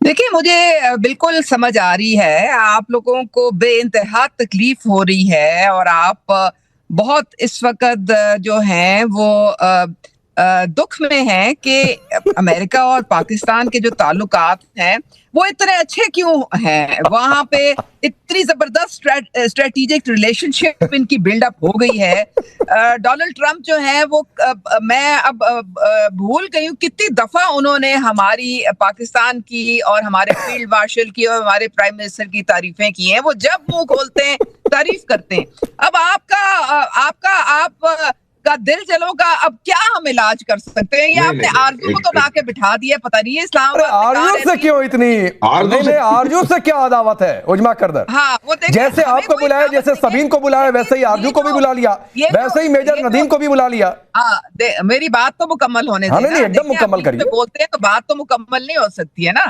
देखिए, मुझे बिल्कुल समझ आ रही है, आप लोगों को बेइंतहा तकलीफ़ हो रही है और आप बहुत इस वक़्त जो हैं वो दुःख में हैं कि अमेरिका और पाकिस्तान के जो ताल्लुकात हैं, वो इतने अच्छे क्यों हैं? वहाँ पे इतनी ज़बरदस्त स्ट्रैटेजिक रिलेशनशिप इनकी बिल्डअप हो गई है। डोनाल्ड ट्रंप जो हैं वो मैं अब भूल गई हूँ कितनी दफ़ा उन्होंने हमारी पाकिस्तान की और हमारे फील्ड मार्शल की और हमारे प्राइम मिनिस्टर की तारीफ़ें की हैं। वो जब मुँह खोलते हैं, तारीफ़ करते हैं। अब आप का दिल जलो का अब क्या हम इलाज कर सकते हैं? ये आपने आरज़ू को तो ला के बिठा दिया, पता नहीं है इस्लामाबाद में कहाँ आरज़ू से क्यों इतनी आरज़ू से क्या अदावत है उजमा करदर? हाँ, वो जैसे आपको बुलाया, जैसे सबीन को बुलाया, वैसे ही आरज़ू को भी बुला लिया, वैसे ही मेजर नदीम को भी बुला लिया। मेरी बात तो मुकम्मल होने देना। नहीं, एकदम मुकम्मल करिए। बोलते हैं तो बात तो मुकम्मल नहीं हो सकती है ना।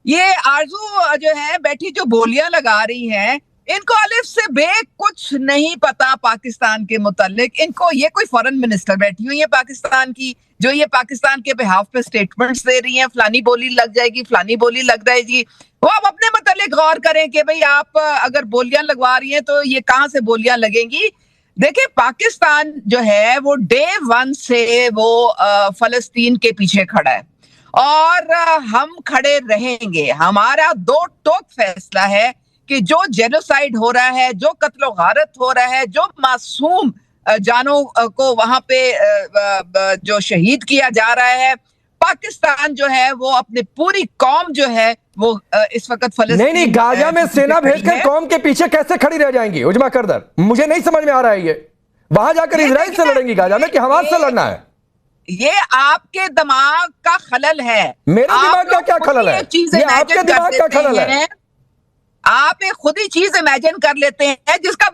ये आरज़ू जो है बैठी जो बोलियां लगा रही हैं, इनको अलिफ से बे कुछ नहीं पता पाकिस्तान के मुतालिक। इनको ये कोई फॉरेन मिनिस्टर बैठी हुई है पाकिस्तान की, जो ये पाकिस्तान के बिहाफ पे स्टेटमेंट्स दे रही हैं, फलानी बोली लग जाएगी, फलानी बोली लग जाएगी। वो अब अपने मुतालिक गौर करें कि भाई आप अगर बोलियां लगवा रही हैं तो ये कहाँ से बोलियां लगेंगी। देखिए, पाकिस्तान जो है वो डे वन से वो फलस्तीन के पीछे खड़ा है और हम खड़े रहेंगे। हमारा दो टोक फैसला है कि जो जेनोसाइड हो रहा है, जो कत्लो गारत हो रहा है, जो मासूम जानों को वहां पे जो शहीद किया जा रहा है, पाकिस्तान जो है वो अपनी पूरी कौम जो है वो इस वक्त फलस्तीन नहीं, गाजा में सेना भेजकर कौम के पीछे कैसे खड़ी रह जाएंगी उजमा करदर? मुझे नहीं समझ में आ रहा है। ये वहां जाकर इजराइल से लड़ेंगी गाजा में कि हमारे से लड़ना है? ये आपके दिमाग का खलल है। मेरे दिमाग का क्या खलल है? ये आपके दिमाग का खलल है। आप एक खुद ही चीज इमेजिन कर लेते हैं जिसका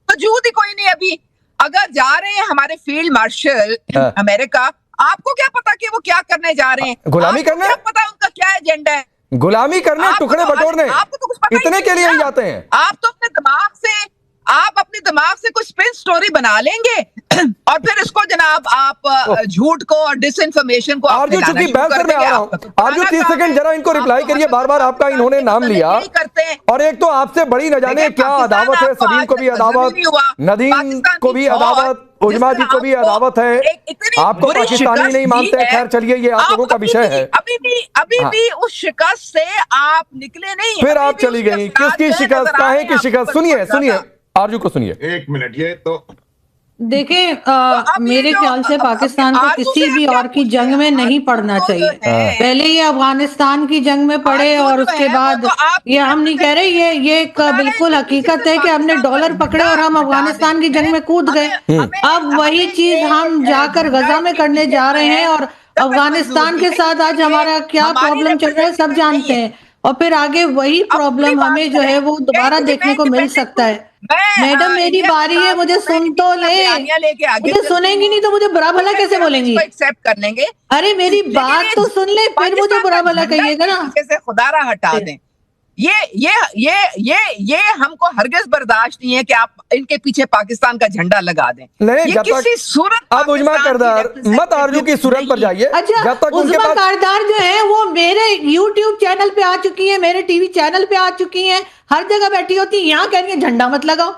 वजूद ही कोई नहीं। अभी अगर जा रहे हैं हमारे फील्ड मार्शल अमेरिका, आपको क्या पता कि वो क्या करने जा रहे हैं? गुलामी करने? क्या पता उनका क्या एजेंडा है? गुलामी करने, टुकड़े बटोरने, आपको तो कुछ पता इतने के लिए ही जाते हैं। आप तो अपने दिमाग से कुछ स्पिन स्टोरी बना लेंगे और फिर इसको जनाब आप झूठ को और डिसइंफॉर्मेशन को आरजू, चूंकि बहस में आ रहा हूं, आरजू 30 सेकंड जरा इनको रिप्लाई करिए। बार बार आपका इन्होंने नाम लिया और एक तो आपसे बड़ी न जाने क्या अदावत है। सबीन को भी अदावत, नदीम को भी अदावत, उजमा जी को भी अदावत है। आपको पाकिस्तानी नहीं मानते हैं। खैर चलिए, ये आप लोगों का विषय है। अभी भी उस शिकस्त से आप निकले नहीं, फिर आप चली गई। किसकी शिकस्त, काहे की शिकस्त? सुनिए आरजू को सुनिए। एक मिनट, ये तो देखिए, मेरे ख्याल से पाकिस्तान को किसी भी और की जंग में नहीं पड़ना चाहिए। पहले ये अफगानिस्तान की जंग में पड़े और उसके बाद ये हम नहीं कह रहे, ये एक बिल्कुल हकीकत है कि हमने डॉलर पकड़े और हम अफगानिस्तान की जंग में कूद गए। अब वही चीज हम जाकर गजा में करने जा रहे हैं और अफगानिस्तान के साथ आज हमारा क्या प्रॉब्लम चल रहा है सब जानते हैं। और फिर आगे वही प्रॉब्लम हमें जो है वो दोबारा देखने को मिल सकता है। मैडम, मेरी बारी है, मुझे सुन तो ले। मुझे सुनेंगी नहीं तो मुझे बुरा भला कैसे बोलेंगी? एक्सेप्ट कर लेंगे। अरे मेरी बात तो सुन ले, फिर मुझे बुरा भला कहिएगा ना। जैसे खुदारा हटा दें। ये हमको हरगिज़ बर्दाश्त नहीं है कि आप इनके पीछे पाकिस्तान का झंडा लगा दें। नहीं, ये किसी सूरत अब उजमा करदार मत आरजू की सूरत पर जाइए। अच्छा, जब तक उजमा करदार जो है वो मेरे YouTube चैनल पे आ चुकी है, मेरे टीवी चैनल पे आ चुकी है, हर जगह बैठी होती है। यहाँ कह रही है झंडा मत लगाओ,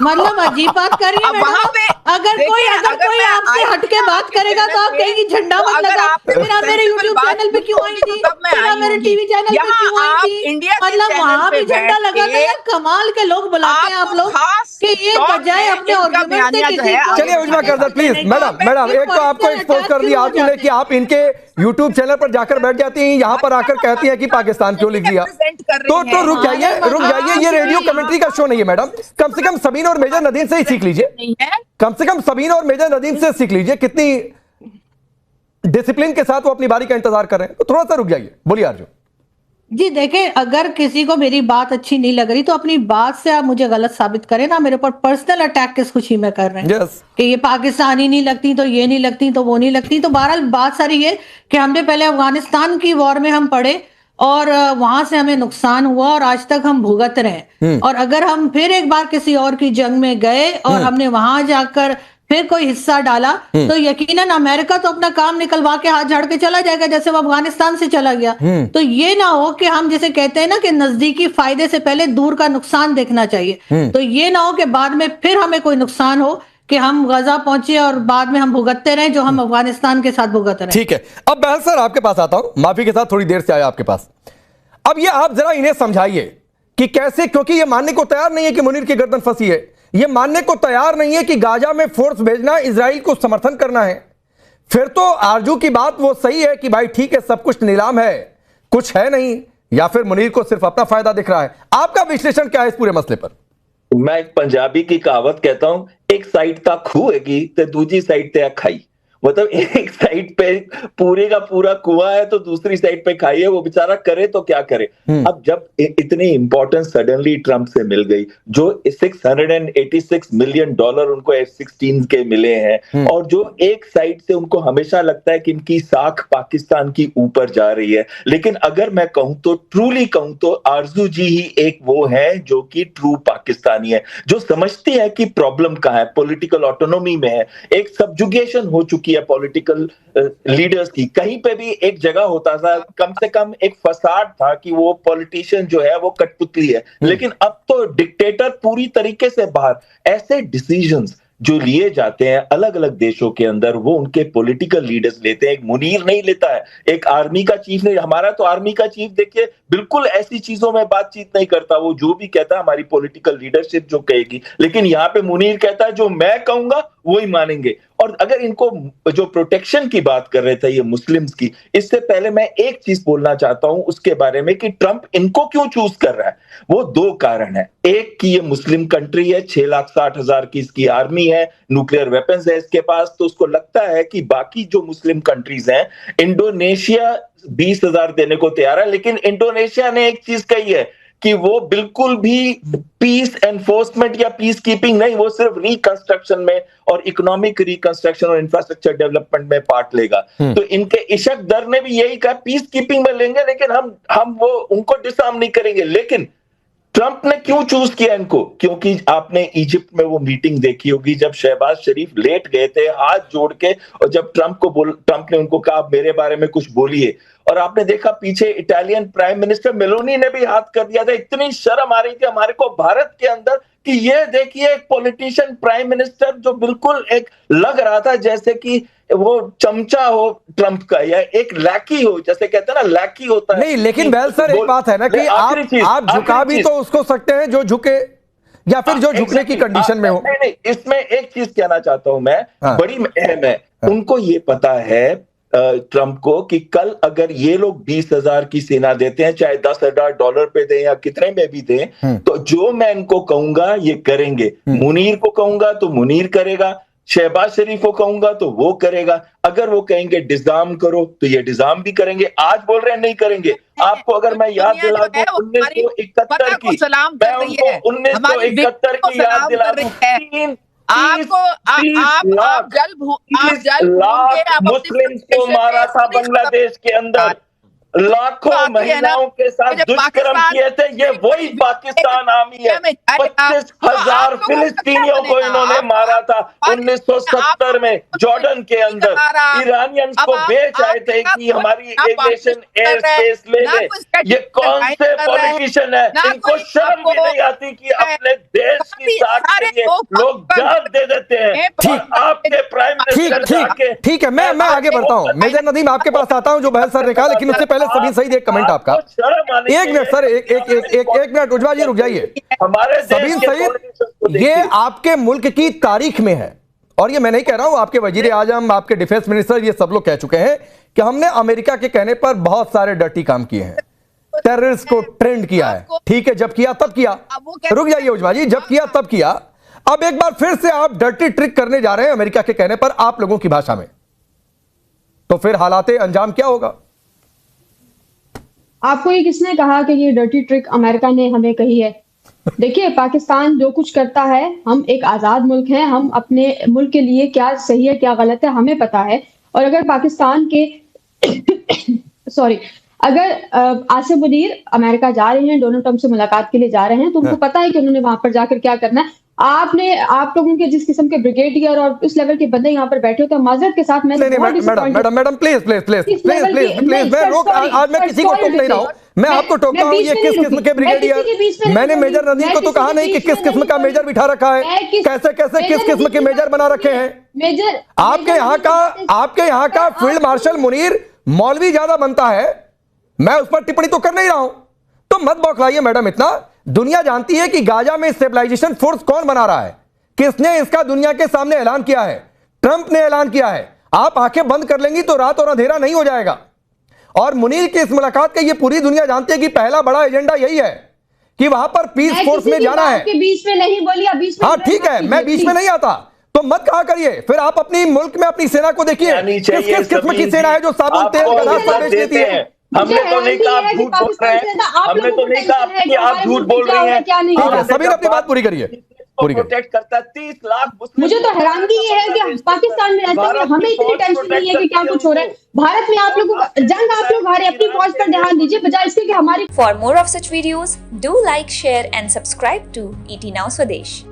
मतलब अजीब बात कर रही है। अगर कोई आपसे हटके बात करेगा तो आप कहेंगी झंडा मत लगाओ। फिर आप मेरे YouTube चैनल पे क्यों आई थी? फिर आप मेरे टीवी चैनल पे क्यों आई थी? मतलब वहां भी झंडा लगाते हैं। कमाल के लोग बुलाते हैं आप लोग कि ये बजाय अपने आर्गुमेंट से किसी को। चलिए उजमा करदार प्लीज। मैडम एक तो आपको एक्सपोज कर दिया आपने कि आप इनके YouTube चैनल पर जाकर बैठ जाती हैं, यहाँ पर आकर कहती हैं कि पाकिस्तान क्यों लिख दिया। तो रुक जाइए, ये रेडियो कमेंट्री का शो नहीं है मैडम। कम से कम सबीन और मेजर नदीम से ही सीख लीजिए। कम से कम सबीन और मेजर नदीम से सीख लीजिए कितनी डिसिप्लिन के साथ वो अपनी बारी का इंतजार कर रहे हैं। तो थोड़ा सा रुक जाइए। बोलिए आरजू जी। देखिए, अगर किसी को मेरी बात अच्छी नहीं लग रही तो अपनी बात से आप मुझे गलत साबित करें ना। मेरे ऊपर पर्सनल अटैक किस खुशी में कर रहे हैं कि ये पाकिस्तानी नहीं लगती तो ये नहीं लगती तो वो नहीं लगती। तो बहरहाल बात सारी ये कि हमने पहले अफगानिस्तान की वॉर में हम पड़े और वहां से हमें नुकसान हुआ और आज तक हम भुगत रहे हैं। और अगर हम फिर एक बार किसी और की जंग में गए और हमने वहां जाकर फिर कोई हिस्सा डाला तो यकीनन अमेरिका तो अपना काम निकलवा के हाथ झाड़ के चला जाएगा, जैसे वो अफगानिस्तान से चला गया। तो ये ना हो कि हम जैसे कहते हैं ना कि नजदीकी फायदे से पहले दूर का नुकसान देखना चाहिए। तो ये ना हो कि बाद में फिर हमें कोई नुकसान हो कि हम गजा पहुंचे और बाद में हम भुगतते रहे जो हम अफगानिस्तान के साथ भुगत रहे। ठीक है, अब बहल सर आपके पास आता हूं, माफी के साथ थोड़ी देर से आया आपके पास। अब ये आप जरा इन्हें समझाइए कि कैसे, क्योंकि ये मानने को तैयार नहीं है कि मुनीर की गर्दन फंसी है, ये मानने को तैयार नहीं है कि गाजा में फोर्स भेजना इजराइल को समर्थन करना है। फिर तो आरजू की बात वो सही है कि भाई ठीक है सब कुछ नीलाम है, कुछ है नहीं, या फिर मुनीर को सिर्फ अपना फायदा दिख रहा है। आपका विश्लेषण क्या है इस पूरे मसले पर? मैं एक पंजाबी की कहावत कहता हूं, एक साइड का खूह हैगी तो दूसरी साइड ते खाई। मतलब एक साइड पे पूरे का पूरा कुआं है तो दूसरी साइड पे खाई है, वो बेचारा करे तो क्या करे। अब जब इतनी इंपॉर्टेंस सडनली ट्रंप से मिल गई, जो $686 मिलियन उनको F-16 के मिले हैं, और जो एक साइड से उनको हमेशा लगता है कि इनकी साख पाकिस्तान की ऊपर जा रही है, लेकिन अगर मैं कहूं तो ट्रूली कहूं तो आरजू जी ही एक वो है जो कि ट्रू पाकिस्तानी है, जो समझती है कि प्रॉब्लम कहां है, पॉलिटिकल ऑटोनॉमी में है। एक सबजुगेशन हो चुकी है पॉलिटिकल लीडर्स की। कहीं पे भी एक जगह होता था, कम से कम एक फसाद था कि वो पॉलिटिशियन जो है वो कठपुतली है, लेकिन अब तो डिक्टेटर पूरी तरीके से बाहर। ऐसे डिसीजंस जो लिए जाते हैं अलग अलग देशों के अंदर, वो उनके पॉलिटिकल लीडर्स लेते हैं। एक मुनीर नहीं लेता है, एक आर्मी का चीफ नहीं। हमारा तो आर्मी का चीफ देखिए बिल्कुल ऐसी चीजों में बातचीत नहीं करता, वो जो भी कहता है हमारी पॉलिटिकल लीडरशिप जो कहेगी, लेकिन यहाँ पे मुनीर कहता है जो मैं कहूंगा वही मानेंगे। और अगर इनको जो प्रोटेक्शन की बात कर रहे थे ये मुस्लिम्स की, इससे पहले मैं एक चीज बोलना चाहता हूं उसके बारे में कि ट्रंप इनको क्यों चूज कर रहा है। वो दो कारण है, एक कि ये मुस्लिम कंट्री है, 6,60,000 की इसकी आर्मी है, न्यूक्लियर वेपन्स है इसके पास, तो उसको लगता है कि बाकी जो मुस्लिम कंट्रीज हैं, इंडोनेशिया 20,000 देने को तैयार है, लेकिन इंडोनेशिया ने एक चीज कही है कि वो बिल्कुल भी पीस एनफोर्समेंट या पीस कीपिंग नहीं, वो सिर्फ रिकंस्ट्रक्शन में और इकोनॉमिक रिकंस्ट्रक्शन और इंफ्रास्ट्रक्चर डेवलपमेंट में पार्ट लेगा। तो इनके इशक दर ने भी यही कहा पीस कीपिंग में लेंगे, लेकिन हम वो उनको डिसआर्म नहीं करेंगे। लेकिन ट्रंप ने क्यों चूज किया इनको? क्योंकि आपने इजिप्ट में वो मीटिंग देखी होगी जब शहबाज शरीफ लेट गए थे हाथ जोड़ के, और जब ट्रंप ने उनको कहा आप मेरे बारे में कुछ बोलिए, और आपने देखा पीछे इटालियन प्राइम मिनिस्टर मेलोनी ने भी हाथ कर दिया था। इतनी शर्म आ रही थी हमारे को भारत के अंदर कि ये देखिए एक पॉलिटिशियन प्राइम मिनिस्टर जो बिल्कुल एक लग रहा था जैसे कि वो चमचा हो ट्रंप का, या एक लैकी हो, जैसे कहते हैं ना लैकी होता है। नहीं, लेकिन बैल सर एक बात है ना कि आप झुका भी तो उसको सकते हैं जो झुके, या फिर जो झुकने की कंडीशन में हो। नहीं, इसमें एक चीज कहना चाहता हूं मैं, बड़ी अहम है। उनको ये पता है ट्रंप को कि कल अगर ये लोग 20,000 की सेना देते हैं, चाहे $10,000 पे दें या कितने में भी दें, तो जो मैं इनको कहूंगा ये करेंगे। मुनीर को कहूंगा तो मुनीर करेगा, शहबाज शरीफ को कहूंगा तो वो करेगा। अगर वो कहेंगे डिजाम करो तो ये डिजाम भी करेंगे। आज बोल रहे हैं नहीं करेंगे। आपको अगर मैं याद दिला दूं 1971 की, मैं उनको 1971 की याद दिला दूं, आप जल मुस्लिम्स को मारा था बांग्लादेश के अंदर, लाखों महिलाओं के साथ दुष्कर्म किए थे, ये वही पाकिस्तान आर्मी है। 25,000 फिलिस्तीनियों को इन्होंने मारा था 1970 में जॉर्डन के अंदर। ईरानियंस को बेच आए थे कि हमारी एविएशन एयर स्पेस ले ले। ये कौन से पॉलिटिशियन है, इनको शर्म भी नहीं आती कि अपने देश की साख के लिए लोग जान दे देते हैं। आपके प्राइम मिनिस्टर ठीक है, मैं आगे बढ़ता हूं। मेजर नदीम आपके पास आता हूं जो बहल सर ने कहा, लेकिन उससे पहले सभी सही एक कमेंट आपका। एक मिनट सर, एक मिनट उज्ज्वल जी रुक जाइए। सभी सही, ये आपके मुल्क की तारीख में है, और ये मैं नहीं कह रहा हूं, आपके वजीर आजम, आपके डिफेंस मिनिस्टर, ये सब लोग कह चुके हैं कि हमने अमेरिका के कहने पर बहुत सारे डर्टी काम किए हैं, टेररिस्ट को ट्रेंड किया है। ठीक है, जब किया तब किया, रुक जाइए उज्ज्वल जी, जब किया तब किया। अब एक बार फिर से आप डर्टी ट्रिक करने जा रहे हैं अमेरिका के कहने पर आप लोगों की भाषा में, तो फिर हालाते अंजाम क्या होगा? आपको ये किसने कहा कि ये डर्टी ट्रिक अमेरिका ने हमें कही है? देखिए, पाकिस्तान जो कुछ करता है, हम एक आज़ाद मुल्क हैं, हम अपने मुल्क के लिए क्या सही है क्या गलत है हमें पता है। और अगर पाकिस्तान के अगर आसिफ मुनीर अमेरिका जा रहे हैं, डोनाल्ड ट्रंप से मुलाकात के लिए जा रहे हैं, तो उनको पता है कि उन्होंने वहां पर जाकर क्या करना है। आप लोगों के जिस किस्म के ब्रिगेडियर और उस लेवल के बंदे यहाँ पर बैठे हो, तो माजरत के साथ मैं मैडम प्लीज आज मैं किसी को टोक नहीं रहा हूँ, मैं आपको टोकता हूँ। ये किस किस्म के ब्रिगेडियर? मैंने मेजर नदीम को तो कहा नहीं कि किस किस्म का मेजर बिठा रखा है, कैसे कैसे किस किस्म के मेजर बना रखे हैं। मेजर आपके यहाँ का फील्ड मार्शल मुनीर मौलवी ज्यादा बनता है, मैं उस पर टिप्पणी तो कर नहीं रहा हूं, तो मत बौखलाइए मैडम इतना। दुनिया जानती है कि गाजा में स्टेबलाइजेशन फोर्स कौन बना रहा है, किसने इसका दुनिया के सामने ऐलान किया है, ट्रंप ने ऐलान किया है। आप आंखें बंद कर लेंगी तो रात और अंधेरा नहीं हो जाएगा। और मुनीर की इस मुलाकात का ये पूरी दुनिया जानती है कि पहला बड़ा एजेंडा यही है कि वहां पर पीस फोर्स में जाना है। बीच में नहीं बोली, हाँ ठीक है, मैं बीच में नहीं आता, तो मत कहा करिए। फिर आप अपनी मुल्क में अपनी सेना को देखिए, किस किस किस्म की सेना है जो साबुन तेल गदा बेच देती है। हमने तो नहीं कहा आप झूठ बोल रहे हैं, हमने तो नहीं कहा कि आप झूठ बोल रही हैं। ठीक है, सभी ने अपनी बात पूरी करिए, पूरी प्रोटेक्ट करता है 30 लाख मुस्लिम। मुझे तो हैरानगी ये है कि पाकिस्तान में रहते हुए हमें इतनी टेंशन नहीं है कि क्या कुछ हो रहा है भारत में। आप लोगों का जंग आप लोग हारे, अपनी फौज पर ध्यान दीजिए बजाय इसके कि हमारी। For more of such videos, do like, share and subscribe to ET Now Swadesh.